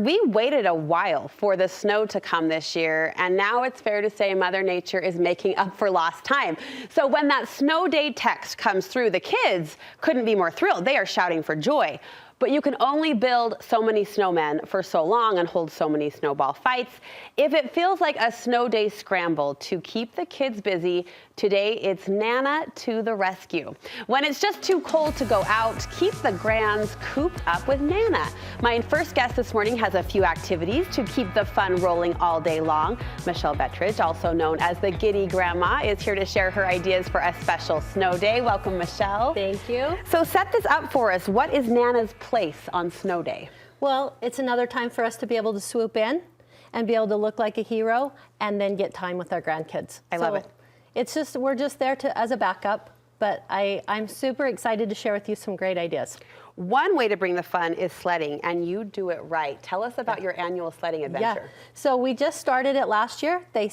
We waited a while for the snow to come this year, and now it's fair to say Mother Nature is making up for lost time. So when that snow day text comes through, the kids couldn't be more thrilled. They are shouting for joy. But you can only build so many snowmen for so long and hold so many snowball fights. If it feels like a snow day scramble to keep the kids busy, today it's Nana to the rescue. When it's just too cold to go out, keep the grands cooped up with Nana. My first guest this morning has a few activities to keep the fun rolling all day long. Michele Bettridge, also known as the Giddy Grandma, is here to share her ideas for a special snow day. Welcome, Michele. Thank you. So set this up for us. What is Nana's place on snow day? Well, it's another time for us to be able to swoop in and be able to look like a hero and then get time with our grandkids. I love it. It's just, we're just there as a backup, but I'm super excited to share with you some great ideas. One way to bring the fun is sledding, and you do it right. Tell us about your annual sledding adventure. Yeah. So we just started it last year. They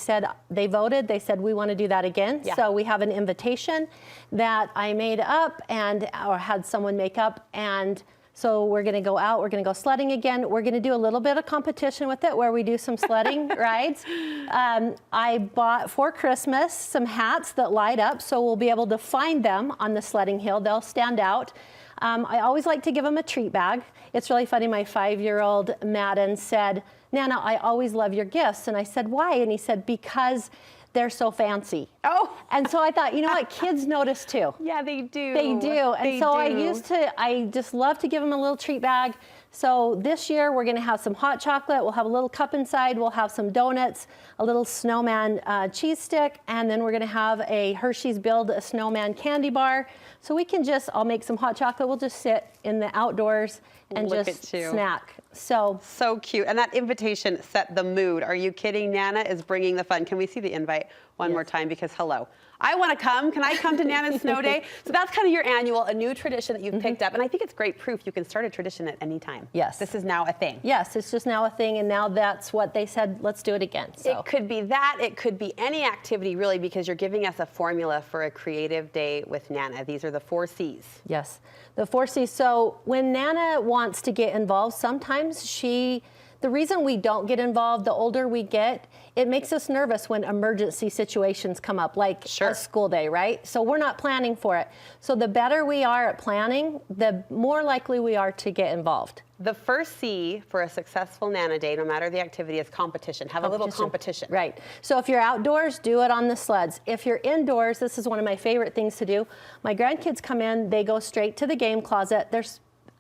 voted, they said we want to do that again. Yeah. So we have an invitation that I made up or had someone make up, and so we're going to go out, we're going to go sledding again. We're going to do a little bit of competition with it where we do some sledding rides. I bought for Christmas some hats that light up, so we'll be able to find them on the sledding hill. They'll stand out. I always like to give them a treat bag. It's really funny. My 5-year-old Madden said, "Nana, I always love your gifts." And I said, "Why?" And he said, "Because they're so fancy." Oh. And so I thought, you know what, kids notice too. Yeah, they do. They do. And so do. I just love to give them a little treat bag. So this year we're going to have some hot chocolate. We'll have a little cup inside. We'll have some donuts, a little snowman cheese stick, and then we're going to have a Hershey's Build a Snowman candy bar. So we can I'll make some hot chocolate. We'll just sit in the outdoors and just snack. So cute. And that invitation set the mood. Are you kidding? Nana is bringing the fun. Can we see the invite one more time? Because hello, I want to come. Can I come to Nana's Snow Day? So that's kind of your annual, a new tradition that you've picked up. And I think it's great proof you can start a tradition at any time. Yes. This is now a thing. Yes, it's just now a thing. And now that's what they said, let's do it again. So. It could be that. It could be any activity, really, because you're giving us a formula for a creative day with Nana. These are the 4 C's. Yes, the 4 C's. So when Nana wants to get involved, sometimes the reason we don't get involved, the older we get, it makes us nervous when emergency situations come up, like a school day, right? So we're not planning for it. So the better we are at planning, the more likely we are to get involved. The first C for a successful Nana Day, no matter the activity, is competition. Have a little competition. Right. So if you're outdoors, do it on the sleds. If you're indoors, this is one of my favorite things to do. My grandkids come in, they go straight to the game closet. There's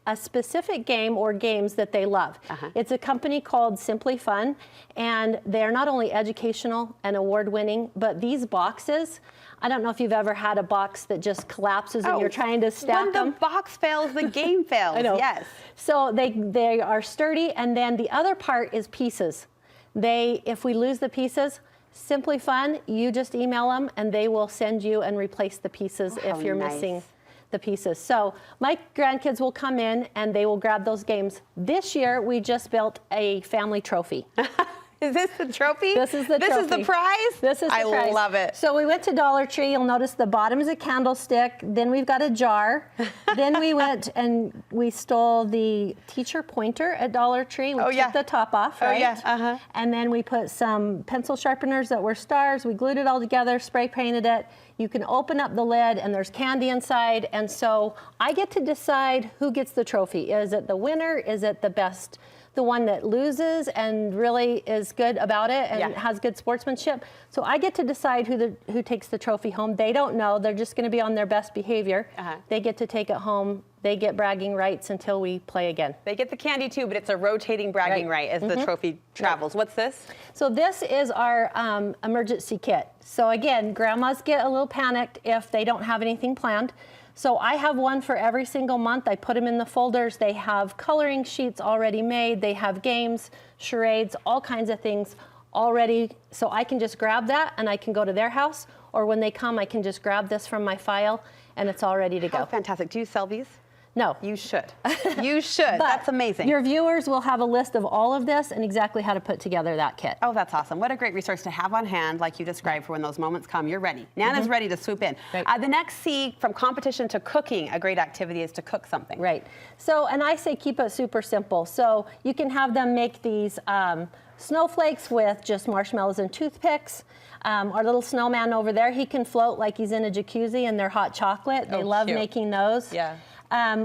a specific game or games that they love. It's a company called Simply Fun, and they're not only educational and award-winning, but these boxes, I don't know if you've ever had a box that just collapses and you're trying to stack them. When the box fails, the game fails. I know. Yes. So they are sturdy, and then the other part is pieces. If we lose the pieces, Simply Fun, you just email them and they will send you and replace the pieces if you're missing the pieces. So my grandkids will come in and they will grab those games. This year, we just built a family trophy. Is this the trophy? This is the trophy. This is the prize? This is the prize. I love it. So we went to Dollar Tree. You'll notice the bottom is a candlestick. Then we've got a jar. Then we went and we stole the teacher pointer at Dollar Tree. We took the top off, right? Oh, yeah. And then we put some pencil sharpeners that were stars. We glued it all together, spray painted it. You can open up the lid and there's candy inside. And so I get to decide who gets the trophy. Is it the winner? Is it the best? The one that loses and really is good about it and has good sportsmanship. So I get to decide who takes the trophy home. They don't know. They're just going to be on their best behavior. They get to take it home. They get bragging rights until we play again. They get the candy too, but it's a rotating bragging right as the trophy travels. What's this? So this is our emergency kit. So again, grandmas get a little panicked if they don't have anything planned. So I have one for every single month. I put them in the folders. They have coloring sheets already made. They have games, charades, all kinds of things already. So I can just grab that and I can go to their house, or when they come, I can just grab this from my file and it's all ready to go. How fantastic. Do you sell these? No. You should. You should. But That's amazing. Your viewers will have a list of all of this and exactly how to put together that kit. Oh, that's awesome. What a great resource to have on hand, like you described, for when those moments come. You're ready. Nana's ready to swoop in. Right. The next C, from competition to cooking, a great activity is to cook something. Right. So, and I say keep it super simple. So you can have them make these snowflakes with just marshmallows and toothpicks. Our little snowman over there, he can float like he's in a jacuzzi, and they're hot chocolate. They love cute. making those. Yeah.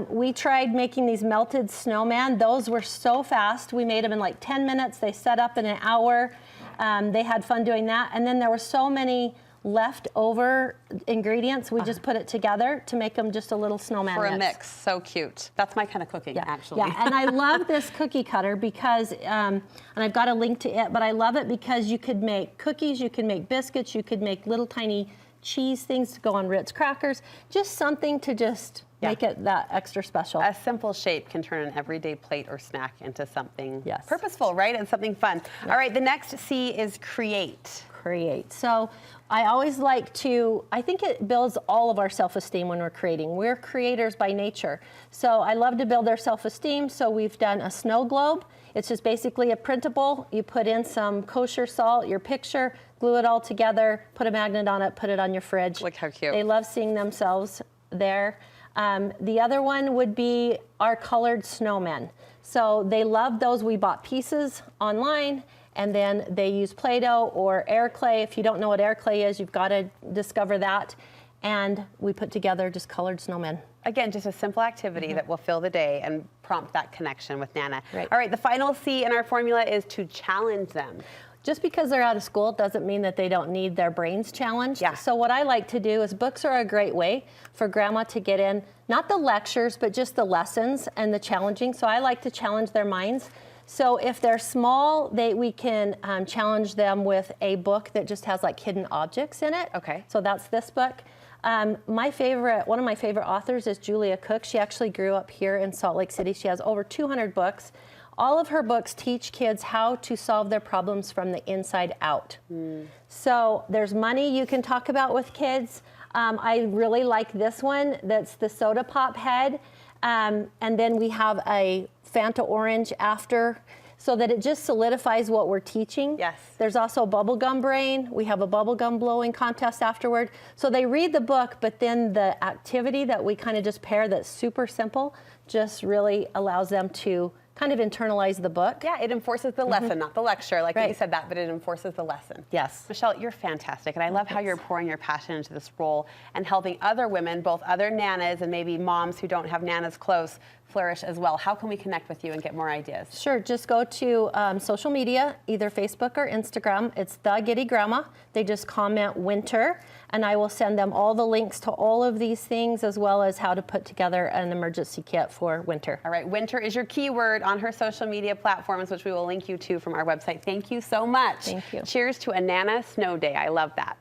We tried making these melted snowman. Those were so fast. We made them in like 10 minutes. They set up in an hour. They had fun doing that. And then there were so many leftover ingredients. We just put it together to make them just a little snowman For a mix. So cute. That's my kind of cooking, actually. Yeah, and I love this cookie cutter because, and I've got a link to it, but I love it because you could make cookies, you can make biscuits, you could make little tiny cheese things to go on Ritz crackers, just something to just make it that extra special. A simple shape can turn an everyday plate or snack into something Yes. purposeful, right? And something fun. All right, the next C is create. Create. So I always like to, I think it builds all of our self-esteem when we're creating. We're creators by nature. So I love to build our self-esteem. So we've done a snow globe. It's just basically a printable. You put in some kosher salt, your picture, glue it all together, put a magnet on it, put it on your fridge. Look how cute. They love seeing themselves there. The other one would be our colored snowmen. So they love those. We bought pieces online, and then they use Play-Doh or air clay. If you don't know what air clay is, you've got to discover that. And we put together just colored snowmen. Again, just a simple activity that will fill the day and prompt that connection with Nana. Right. All right, the final C in our formula is to challenge them. Just because they're out of school doesn't mean that they don't need their brains challenged. Yeah. So what I like to do is books are a great way for grandma to get in, not the lectures, but just the lessons and the challenging. So I like to challenge their minds. So if they're small, we can challenge them with a book that just has like hidden objects in it. Okay. So that's this book. One of my favorite authors is Julia Cook. She actually grew up here in Salt Lake City. She has over 200 books. All of her books teach kids how to solve their problems from the inside out. So there's money you can talk about with kids. I really like this one. That's the soda pop head. And then we have a Fanta orange after, so that it just solidifies what we're teaching. Yes. There's also bubblegum brain. We have a bubblegum blowing contest afterward. So they read the book, but then the activity that we kind of just pair that's super simple just really allows them to kind of internalize the book. Yeah, it enforces the lesson, not the lecture. Like Right. you said that, but it enforces the lesson. Yes. Michele, you're fantastic, and I love how you're pouring your passion into this role and helping other women, both other nanas and maybe moms who don't have nanas close, flourish as well. How can we connect with you and get more ideas? Sure, just go to social media, either Facebook or Instagram. It's the Giddy Grandma. They just comment winter, and I will send them all the links to all of these things, as well as how to put together an emergency kit for winter. All right, winter is your keyword on her social media platforms, which we will link you to from our website. Thank you so much. Thank you. Cheers to a Nana snow day. I love that.